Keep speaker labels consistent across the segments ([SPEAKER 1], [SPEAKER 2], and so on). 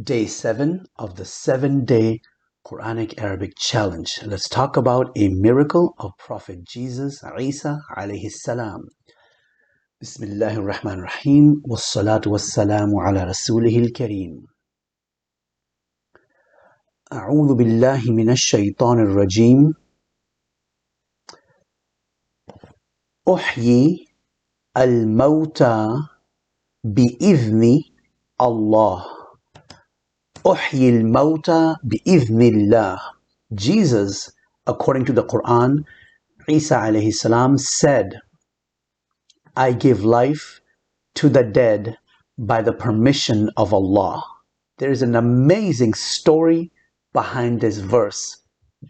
[SPEAKER 1] Day 7 of the 7-day Quranic Arabic challenge. Let's talk about a miracle of Prophet Jesus, Isa alayhi salam. Bismillahir Rahmanir Rahim. Wassalatu wassalamu ala rasulihil kareem. A'udhu billahi minash shaitanir rajim. Uhyi al-mawta bi-idhni Allah. Uhyi al-mawta bi-idhnillah. Jesus, according to the Qur'an, Isa alayhi salam said, I give life to the dead by the permission of Allah. There is an amazing story behind this verse.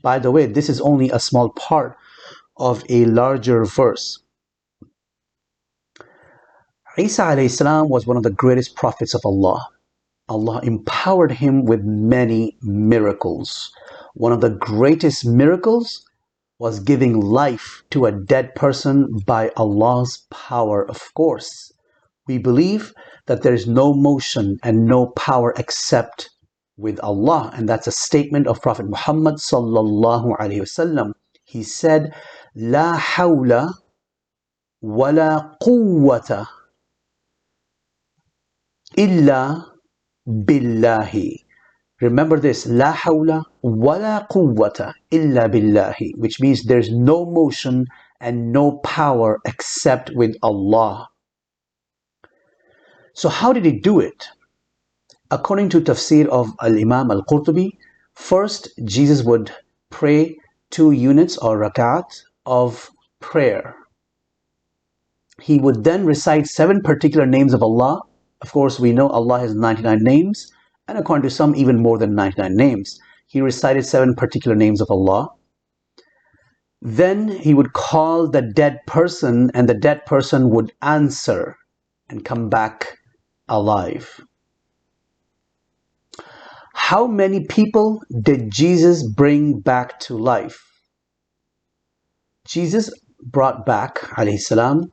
[SPEAKER 1] By the way, this is only a small part of a larger verse. Isa alayhi salam was one of the greatest prophets of Allah. Allah empowered him with many miracles. One of the greatest miracles was giving life to a dead person by Allah's power, of course. We believe that there is no motion and no power except with Allah, and that's a statement of Prophet Muhammad sallallahu alaihi wasallam. He said, La hawla wa la quwwata illa billahi. Remember this, la hawla wa la quwwata illa billahi, which means there's no motion and no power except with Allah. So how did he do it? According to tafsir of al-Imam al-Qurtubi, first Jesus would pray 2 units or rakat of prayer. He would then recite 7 particular names of Allah. Of course, we know Allah has 99 names, and according to some, even more than 99 names. He recited 7 particular names of Allah. Then he would call the dead person, and the dead person would answer and come back alive. How many people did Jesus bring back to life? Jesus brought back, alayhi salam,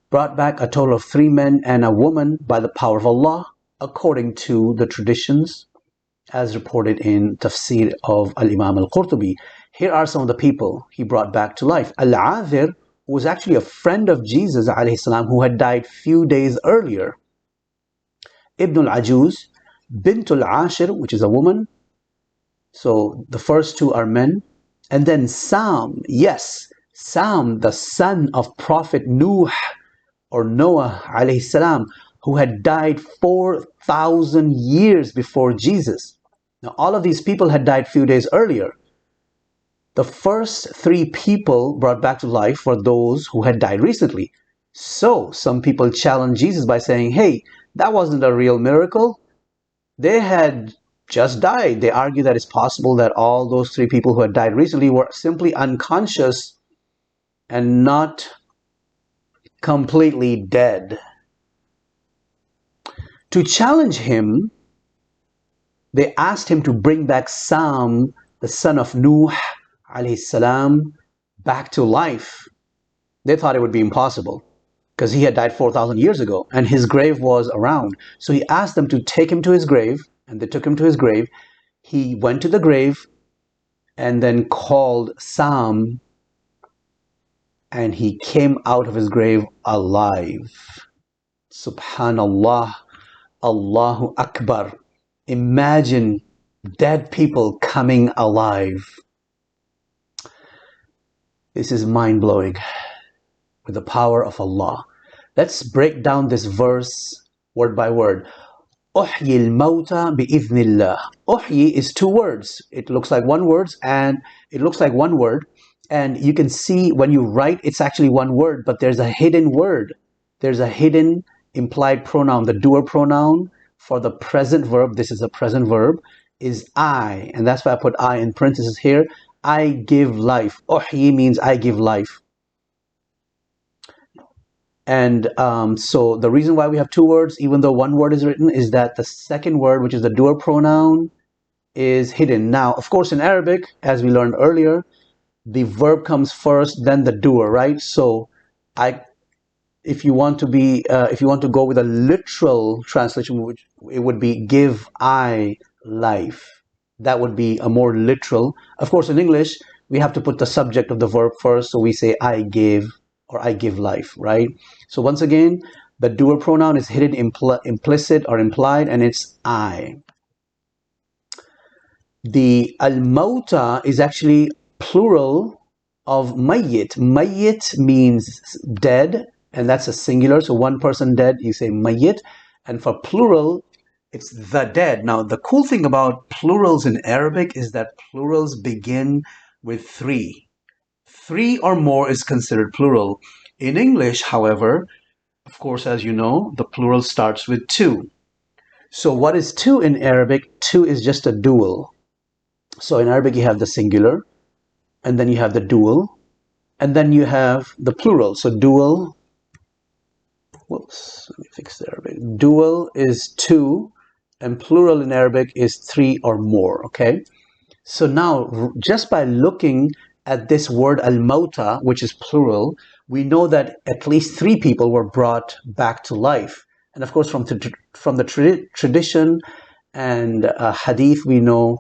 [SPEAKER 1] brought back a total of 3 men and a woman by the power of Allah, according to the traditions as reported in tafsir of al-Imam al-Qurtubi. Here are some of the people he brought back to life. Al-Adhir, who was actually a friend of Jesus alayhi salam, who had died few days earlier. Ibn al-Ajuz, Bint al-Ashir, which is a woman. So the first 2 are men. And then Sam, yes, Sam, the son of Prophet Nuh, or Noah alayhi salam, who had died 4,000 years before Jesus. Now all of these people had died few days earlier. The first 3 people brought back to life were those who had died recently. So some people challenged Jesus by saying, hey, that wasn't a real miracle. They had just died. They argue that it's possible that all those 3 people who had died recently were simply unconscious and not completely dead. To challenge him, they asked him to bring back Sam, the son of Nuh alayhi salam, back to life. They thought it would be impossible because he had died 4,000 years ago and his grave was around. So he asked them to take him to his grave, and they took him to his grave. He went to the grave and then called Sam, and he came out of his grave alive. Subhanallah, Allahu Akbar. Imagine dead people coming alive. This is mind-blowing with the power of Allah. Let's break down this verse word by word. Uhyi al-mawta bi-idhnillah. Uhyi is 2 words. It looks like one word, and you can see when you write it's actually 1 word, but there's a hidden word. There's a hidden implied pronoun. The doer pronoun for the present verb, this is a present verb, is I, and that's why I put I in parentheses here. I give life. Uhyi means I give life. And so the reason why we have 2 words, even though 1 word is written, is that the second word, which is the doer pronoun, is hidden. Now, of course, in Arabic, as we learned earlier, the verb comes first, then the doer, right? So if you want to be, if you want to go with a literal translation, which it would be give I life. That would be a more literal. Of course, in English, we have to put the subject of the verb first. So we say I give or I give life, right? So once again, the doer pronoun is hidden, implicit or implied, and it's I. The al-mauta is actually plural of mayyit. Mayyit means dead, and that's a singular. So one person dead, you say mayyit. And for plural, it's the dead. Now, the cool thing about plurals in Arabic is that plurals begin with three. Three or more is considered plural. In English, however, of course, as you know, the plural starts with two. So what is two in Arabic? Two is just a dual. So in Arabic, you have the singular, and then you have the dual, and then you have the plural. So dual, whoops, let me fix the Arabic. Dual is two, and plural in Arabic is three or more, okay? So now, just by looking at this word al-mauta, which is plural, we know that at least three people were brought back to life. And of course, from the tradition and hadith, we know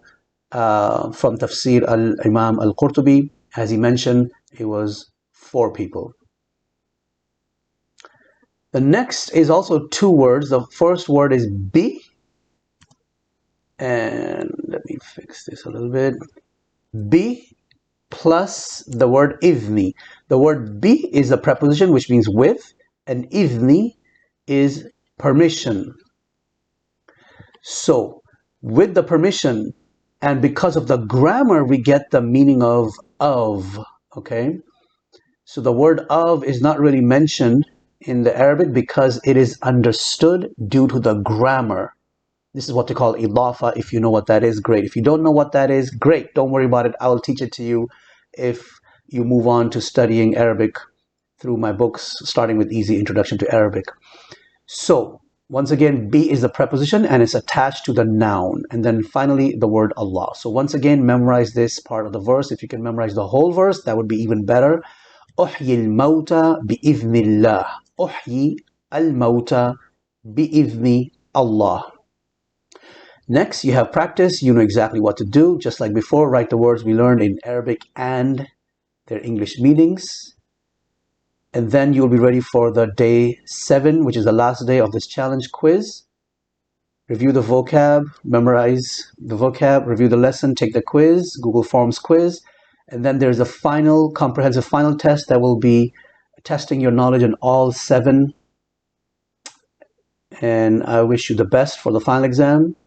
[SPEAKER 1] from Tafsir al-Imam al-Qurtubi, as he mentioned, it was 4 people. The next is also 2 words. The first word is bi, and let me fix this a little bit. Bi plus the word idhni. The word bi is a preposition which means with, and idhni is permission. So with the permission, and because of the grammar, we get the meaning of, okay? So the word of is not really mentioned in the Arabic because it is understood due to the grammar. This is what they call idafa. If you know what that is, great. If you don't know what that is, great. Don't worry about it. I will teach it to you if you move on to studying Arabic through my books, starting with Easy Introduction to Arabic. So, once again, bi is the preposition and it's attached to the noun. And then finally, the word Allah. So once again, memorize this part of the verse. If you can memorize the whole verse, that would be even better. أحيي الموتى بإذن الله. أحيي الموتى بإذن Allah. Next, you have practice. You know exactly what to do. Just like before, write the words we learned in Arabic and their English meanings. And then you'll be ready for the day 7, which is the last day of this challenge quiz. Review the vocab, memorize the vocab, review the lesson, take the quiz, Google Forms quiz. And then there's a final, comprehensive final test that will be testing your knowledge in all 7. And I wish you the best for the final exam.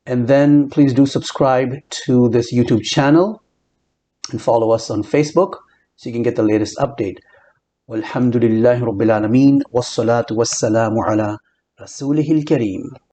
[SPEAKER 1] And then please do subscribe to this YouTube channel and follow us on Facebook so you can get the latest update. والحمد لله رب العالمين والصلاة والسلام على رسوله الكريم.